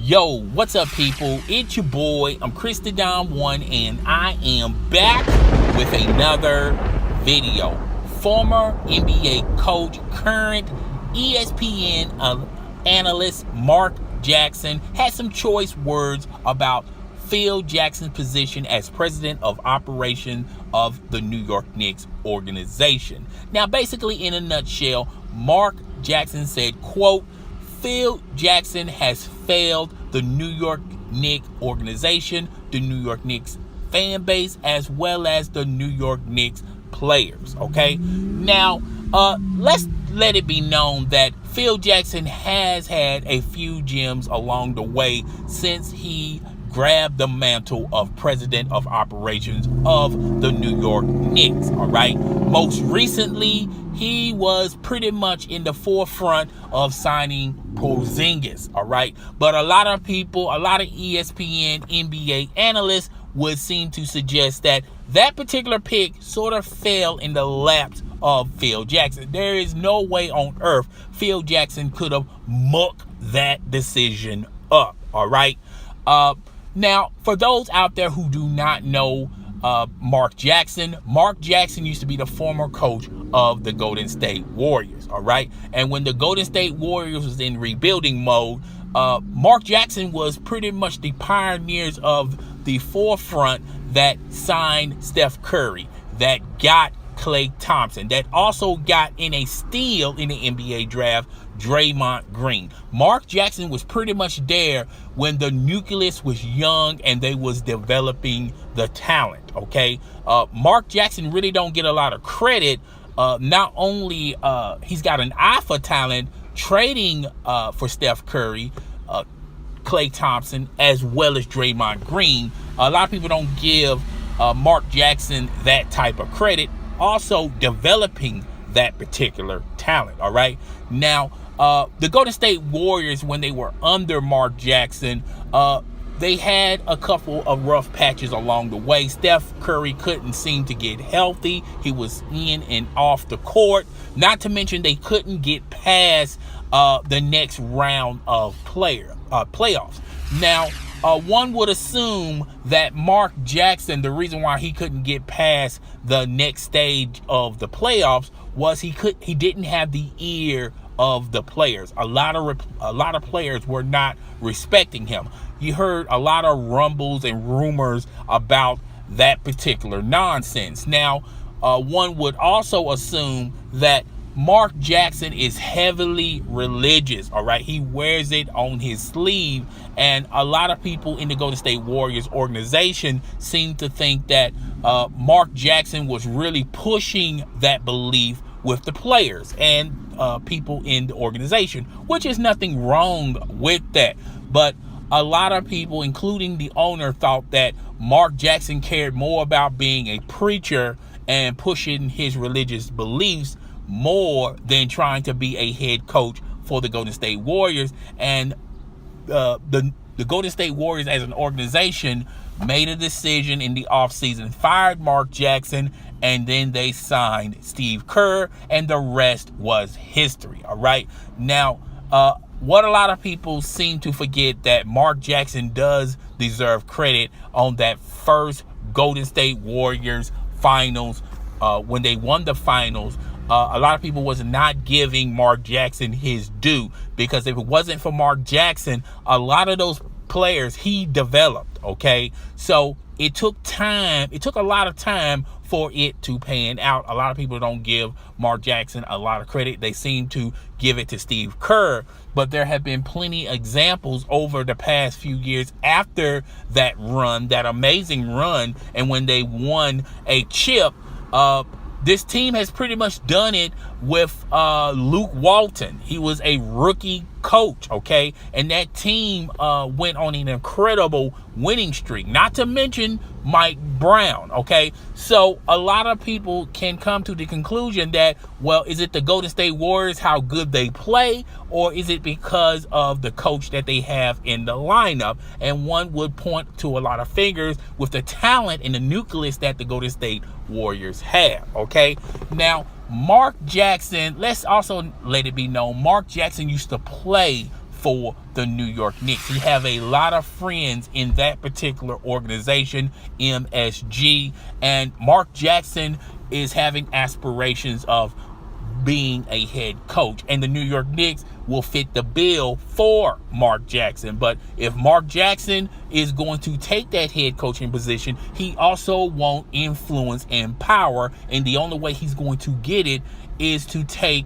Yo, what's up, people? It's your boy, I'm Don.One, and I am back with another video. Former NBA coach, current ESPN analyst Mark Jackson had some choice words about Phil Jackson's position as president of operations of the New York Knicks organization. Now, basically, in a nutshell, Mark Jackson said, quote, Phil Jackson has failed the New York Knicks organization, the New York Knicks fan base, as well as the New York Knicks players. Okay, now let's let it be known that Phil Jackson has had a few gems along the way since he grabbed the mantle of president of operations of the New York Knicks. All right, most recently he was pretty much in the forefront of signing Porzingis. All right, but a lot of people, a lot of ESPN NBA analysts would seem to suggest that that particular pick sort of fell in the laps of Phil Jackson. There is no way on earth Phil Jackson could have mucked that decision up. All right. Now, for those out there who do not know Mark Jackson used to be the former coach of the Golden State Warriors. All right. And when the Golden State Warriors was in rebuilding mode, Mark Jackson was pretty much the pioneers of the forefront that signed Steph Curry, that got Klay Thompson, that also got in a steal in the NBA draft, Draymond Green. Mark Jackson was pretty much there when the nucleus was young and they was developing the talent. Okay, Mark Jackson really don't get a lot of credit. Not only he's got an eye for talent, trading for Steph Curry, Klay Thompson, as well as Draymond Green. A lot of people don't give Mark Jackson that type of credit. Also developing that particular talent. All right. Now, the Golden State Warriors, when they were under Mark Jackson, they had a couple of rough patches along the way. Steph Curry couldn't seem to get healthy. He was in and off the court. Not to mention they couldn't get past the next round of playoffs. Now, one would assume that Mark Jackson, the reason why he couldn't get past the next stage of the playoffs was he didn't have the ear of the players. A lot of players were not respecting him. You heard a lot of rumbles and rumors about that particular nonsense. Now, one would also assume that Mark Jackson is heavily religious. All right, he wears it on his sleeve, and a lot of people in the Golden State Warriors organization seem to think that Mark Jackson was really pushing that belief with the players and people in the organization, which is nothing wrong with that. But a lot of people, including the owner, thought that Mark Jackson cared more about being a preacher and pushing his religious beliefs more than trying to be a head coach for the Golden State Warriors. And the Golden State Warriors as an organization made a decision in the offseason, fired Mark Jackson, and then they signed Steve Kerr, and the rest was history. All right. Now, what a lot of people seem to forget, that Mark Jackson does deserve credit on that first Golden State Warriors finals. When they won the finals, a lot of people was not giving Mark Jackson his due, because if it wasn't for Mark Jackson, a lot of those players he developed. Okay, so it took time. It took a lot of time for it to pan out. A lot of people don't give Mark Jackson a lot of credit. They seem to give it to Steve Kerr, but there have been plenty of examples over the past few years after that run, that amazing run, and when they won a chip. This team has pretty much done it with Luke Walton. He was a rookie coach, okay? And that team went on an incredible winning streak, not to mention Mike Brown, okay? So a lot of people can come to the conclusion that, well, is it the Golden State Warriors, how good they play, or is it because of the coach that they have in the lineup? And one would point to a lot of fingers with the talent and the nucleus that the Golden State Warriors have, okay? Now, Mark Jackson, let's also let it be known, Mark Jackson used to play for the New York Knicks. He have a lot of friends in that particular organization, MSG, and Mark Jackson is having aspirations of being a head coach, and the New York Knicks will fit the bill for Mark Jackson. But if Mark Jackson is going to take that head coaching position, he also wants influence and power, and the only way he's going to get it is to take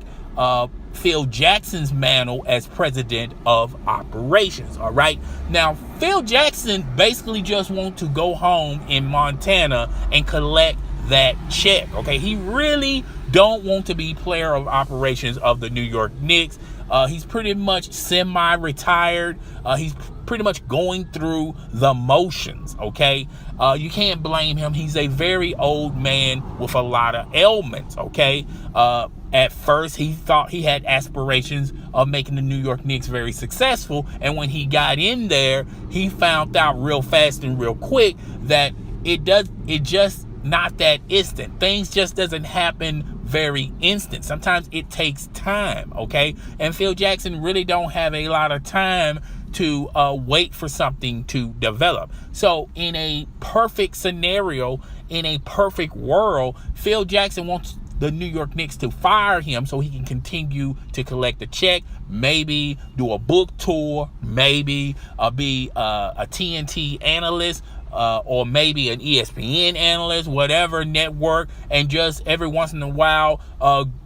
Phil Jackson's mantle as president of operations. All right, now Phil Jackson basically just wants to go home in Montana and collect that check. Okay, he really don't want to be player of operations of the New York Knicks. He's pretty much semi-retired. He's pretty much going through the motions. Okay, you can't blame him. He's a very old man with a lot of ailments. Okay, at first he thought he had aspirations of making the New York Knicks very successful, and when he got in there, he found out real fast and real quick that it just not that instant. Things just doesn't happen very instant. Sometimes it takes time. Okay, and Phil Jackson really don't have a lot of time to wait for something to develop. So in a perfect scenario, in a perfect world, Phil Jackson wants the New York Knicks to fire him so he can continue to collect a check, maybe do a book tour, maybe be a TNT analyst, or maybe an ESPN analyst, whatever network, and just every once in a while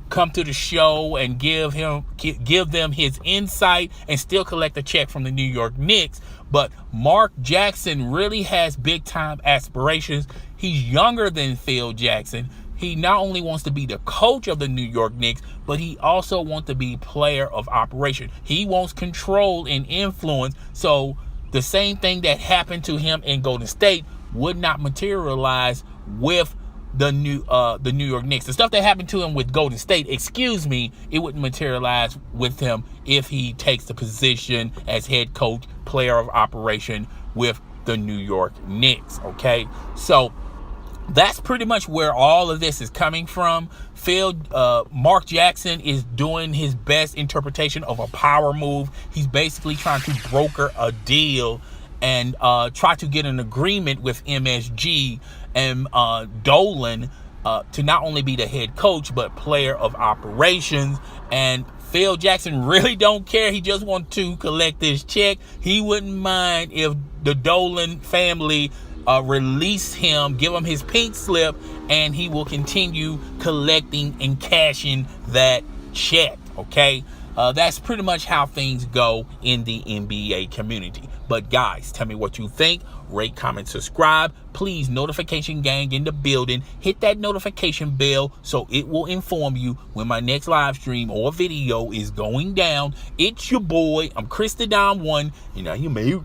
come to the show and give them his insight and still collect a check from the New York Knicks. But Mark Jackson really has big time aspirations. He's younger than Phil Jackson. He not only wants to be the coach of the New York Knicks, but he also wants to be player of operation. He wants control and influence. So the same thing that happened to him in Golden State would not materialize with the New York Knicks. The stuff that happened to him with Golden State, it wouldn't materialize with him if he takes the position as head coach, player of operation with the New York Knicks. Okay, so that's pretty much where all of this is coming from. Mark Jackson is doing his best interpretation of a power move. He's basically trying to broker a deal and try to get an agreement with MSG and Dolan to not only be the head coach but player of operations. And Phil Jackson really don't care. He just wants to collect this check. He wouldn't mind if the Dolan family release him, give him his pink slip, and he will continue collecting and cashing that check. Okay, that's pretty much how things go in the NBA community. But guys, tell me what you think. Rate, comment, subscribe. Please, notification gang in the building. Hit that notification bell so it will inform you when my next live stream or video is going down. It's your boy. I'm Gundy.Both. You know, you mute.